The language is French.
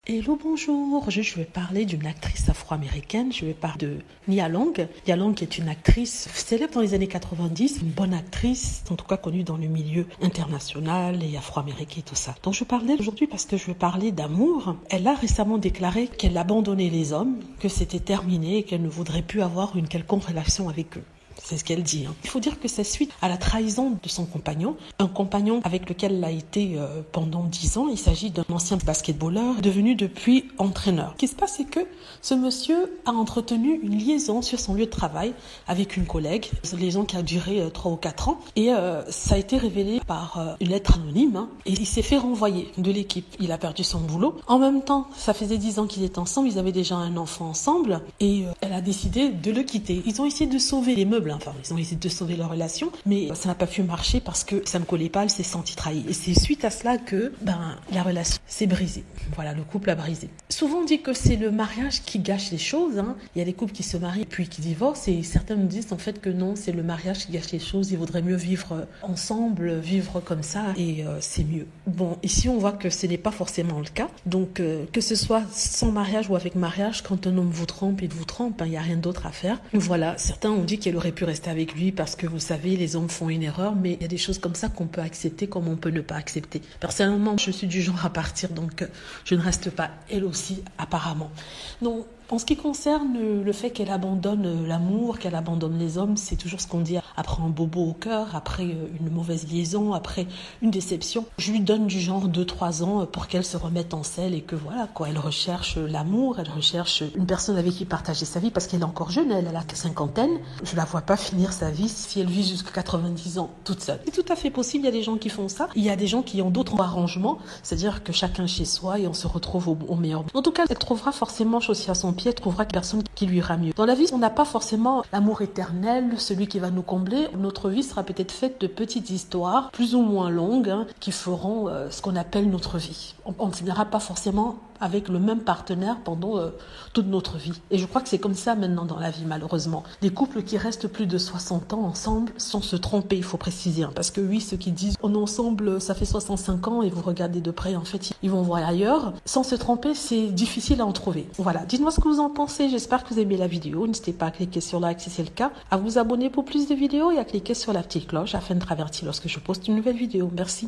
Hello, bonjour. Je vais parler d'une actrice afro-américaine. Je vais parler de Nia Long. Nia Long est une actrice célèbre dans les années 90, une bonne actrice, en tout cas connue dans le milieu international et afro-américain et tout ça. Donc je parle d'elle aujourd'hui parce que je veux parler d'amour. Elle a récemment déclaré qu'elle abandonnait les hommes, que c'était terminé et qu'elle ne voudrait plus avoir une quelconque relation avec eux. C'est ce qu'elle dit. Il faut dire que c'est suite à la trahison de son compagnon, un compagnon avec lequel elle a été pendant 10 ans. Il s'agit d'un ancien basketballeur devenu depuis entraîneur. Ce qui se passe, c'est que ce monsieur a entretenu une liaison sur son lieu de travail avec une collègue, une liaison qui a duré 3 ou 4 ans. Et ça a été révélé par une lettre anonyme. Et il s'est fait renvoyer de l'équipe. Il a perdu son boulot. En même temps, ça faisait 10 ans qu'ils étaient ensemble. Ils avaient déjà un enfant ensemble. Et elle a décidé de le quitter. Ils ont essayé de sauver les meubles. Enfin, ils ont essayé de sauver leur relation, mais ça n'a pas pu marcher parce que ça ne collait pas, elle s'est sentie trahie. Et c'est suite à cela que la relation s'est brisée. Voilà, le couple a brisé. Souvent on dit que c'est le mariage qui gâche les choses. Il y a des couples qui se marient puis qui divorcent et certains nous disent en fait que non, c'est le mariage qui gâche les choses. Il vaudrait mieux vivre ensemble, vivre comme ça et c'est mieux. Bon, ici on voit que ce n'est pas forcément le cas. Donc que ce soit sans mariage ou avec mariage, quand un homme vous trompe, il vous trompe, il n'y a rien d'autre à faire. Voilà, certains ont dit qu'elle aurait pu rester avec lui parce que vous savez, les hommes font une erreur, mais il y a des choses comme ça qu'on peut accepter comme on peut ne pas accepter. Personnellement, je suis du genre à partir, donc je ne reste pas, elle aussi, apparemment. Donc, en ce qui concerne le fait qu'elle abandonne l'amour, qu'elle abandonne les hommes, c'est toujours ce qu'on dit après un bobo au cœur, après une mauvaise liaison, après une déception. Je lui donne du genre 2-3 ans pour qu'elle se remette en selle et que voilà, quoi, elle recherche l'amour, elle recherche une personne avec qui partager sa vie parce qu'elle est encore jeune, elle a la cinquantaine. Je la vois pas finir sa vie si elle vit jusqu'à 90 ans toute seule. C'est tout à fait possible, il y a des gens qui font ça. Il y a des gens qui ont d'autres arrangements, c'est-à-dire que chacun chez soi et on se retrouve au meilleur. En tout cas, elle trouvera forcément chaussée à son pied, elle trouvera une personne qui lui ira mieux. Dans la vie, on n'a pas forcément l'amour éternel, celui qui va nous combler. Notre vie sera peut-être faite de petites histoires, plus ou moins longues, qui feront ce qu'on appelle notre vie. On ne finira pas forcément avec le même partenaire pendant toute notre vie. Et je crois que c'est comme ça maintenant dans la vie, malheureusement. Des couples qui restent plus de 60 ans ensemble sans se tromper, il faut préciser. Parce que oui, ceux qui disent on est ensemble, ça fait 65 ans et vous regardez de près, en fait, ils vont voir ailleurs. Sans se tromper, c'est difficile à en trouver. Voilà, dites-moi ce que vous en pensez. J'espère que vous aimez la vidéo. N'hésitez pas à cliquer sur like si c'est le cas, à vous abonner pour plus de vidéos et à cliquer sur la petite cloche afin de traverser lorsque je poste une nouvelle vidéo. Merci.